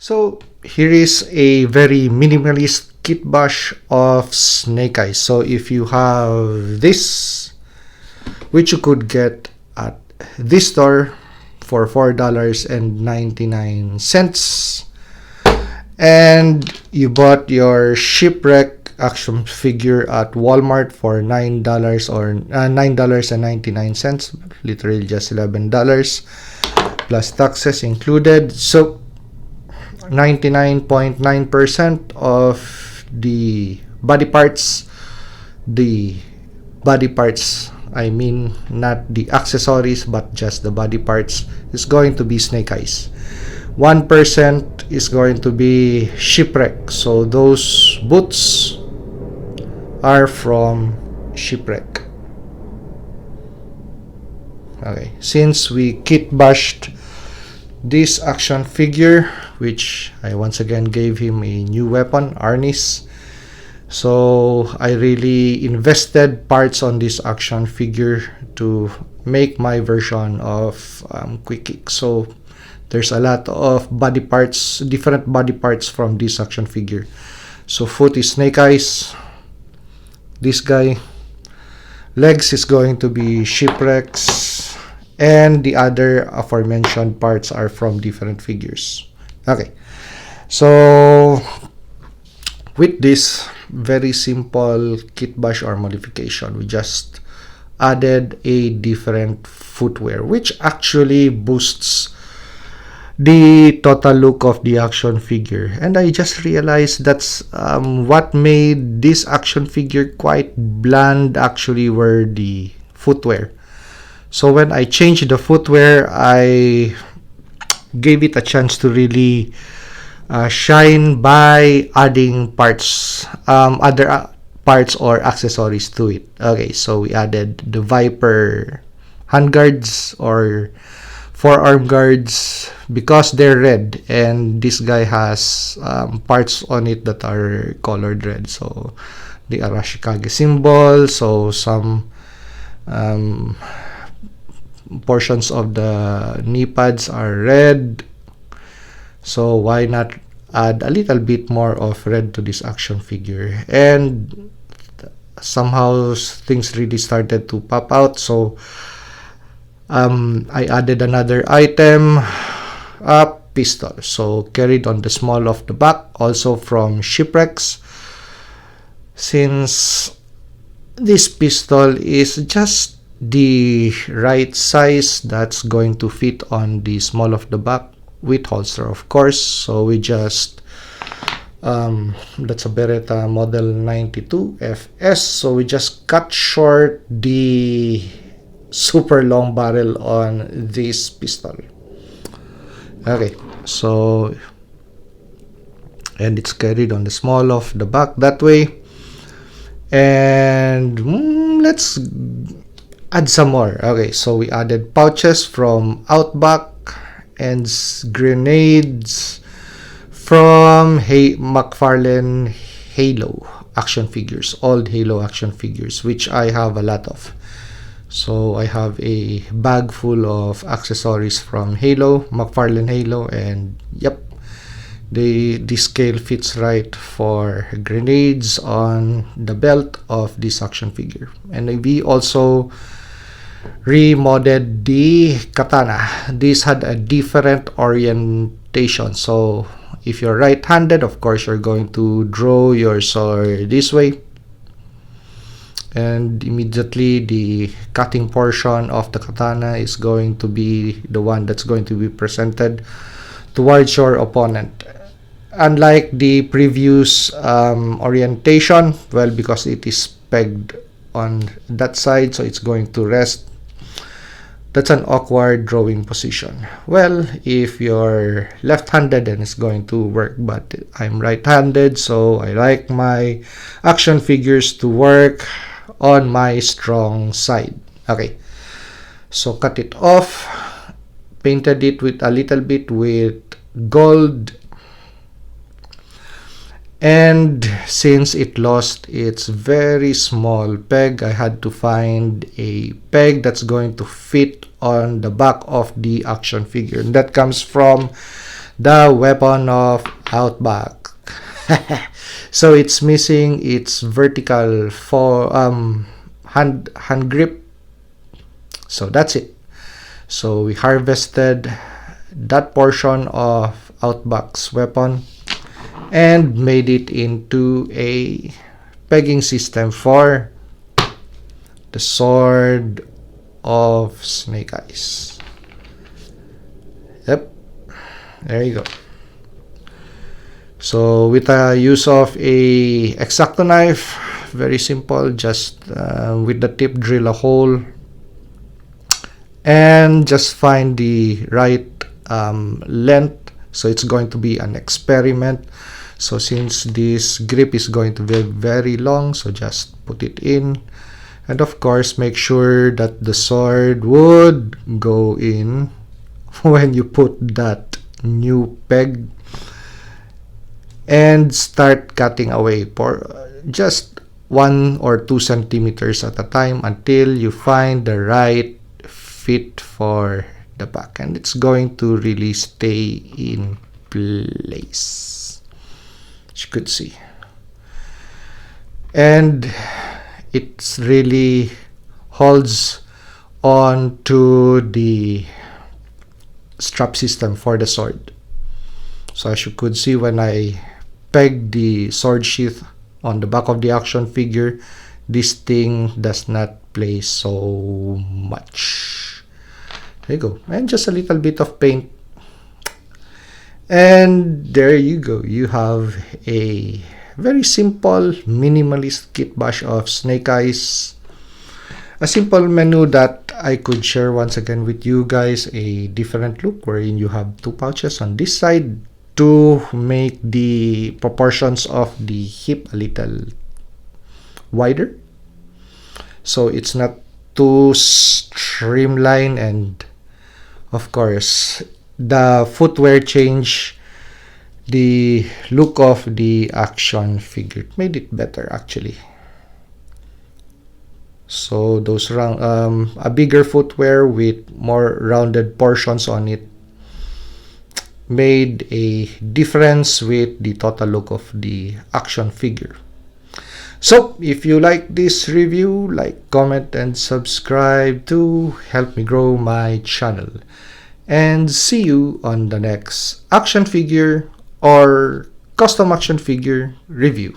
So here is a very minimalist kitbash of Snake Eyes. So if you have this, which you could get at this store for $4.99, and you bought your shipwreck action figure at Walmart for $9 or $9.99, literally just $11 plus taxes included. So 99.9% of the body parts, I mean not the accessories but just the body parts, is going to be Snake Eyes. 1% is going to be shipwreck, so those boots are from shipwreck. Okay, since we kit bashed this action figure, which I once again gave him a new weapon, Arnis, so I really invested parts on this action figure to make my version of Quick Kick. So there's a lot of body parts, different body parts from this action figure. So foot is Snake Eyes, this guy, legs is going to be shipwrecks, and the other aforementioned parts are from different figures. Okay, so with this very simple kit bash or modification, we just added a different footwear, which actually boosts the total look of the action figure. And I just realized that's what made this action figure quite bland actually were the footwear. So when I changed the footwear, I gave it a chance to really shine by adding parts, other parts or accessories to it. Okay, so we added the Viper handguards or forearm guards because they're red, and this guy has parts on it that are colored red. So the Arashikage symbol, so some portions of the knee pads are red. So why not add a little bit more of red to this action figure? And somehow things really started to pop out. So I added another item, a pistol. So carried on the small of the back, also from shipwrecks. Since this pistol is just the right size, that's going to fit on the small of the back with holster, of course. So we just that's a Beretta model 92 FS, so we just cut short the super long barrel on this pistol. Okay, so and it's carried on the small of the back that way. And let's add some more. Okay, so we added pouches from Outback and grenades from McFarlane Halo action figures, old Halo action figures, which I have a lot of. So I have a bag full of accessories from McFarlane Halo, and yep, the scale fits right for grenades on the belt of this action figure. And we also remodded the Katana. This had a different orientation. So if you're right-handed, of course you're going to draw your sword this way, and immediately the cutting portion of the katana is going to be the one that's going to be presented towards your opponent. Unlike the previous orientation, well, because it is pegged on that side, so it's going to rest. That's an awkward drawing position. Well, if you're left-handed, then it's going to work, but I'm right-handed, so I like my action figures to work on my strong side. Okay, so cut it off, painted it with a little bit with gold, and since it lost its very small peg, I had to find a peg that's going to fit on the back of the action figure, and that comes from the weapon of Outback. So it's missing its vertical for hand grip. So that's it. So we harvested that portion of Outback's weapon and made it into a pegging system for the sword of Snake Eyes. Yep, there you go. So with the use of a X-Acto knife, very simple, just with the tip drill a hole and just find the right length. So it's going to be an experiment. So since this grip is going to be very long, so just put it in, and of course make sure that the sword would go in when you put that new peg, and start cutting away for just 1 or 2 centimeters at a time until you find the right fit for the back, and it's going to really stay in place, as you could see. And it really holds on to the strap system for the sword. So as you could see, when I peg the sword sheath on the back of the action figure, this thing does not play so much. There you go. And just a little bit of paint, and there you go. You have a very simple minimalist kitbash of Snake Eyes. A simple menu that I could share once again with you guys. A different look wherein you have 2 pouches on this side to make the proportions of the hip a little wider, so it's not too streamlined. And of course the footwear change the look of the action figure. It made it better actually. So those round a bigger footwear with more rounded portions on it made a difference with the total look of the action figure. So if you like this review, like, comment, and subscribe to help me grow my channel. And see you on the next action figure or custom action figure review.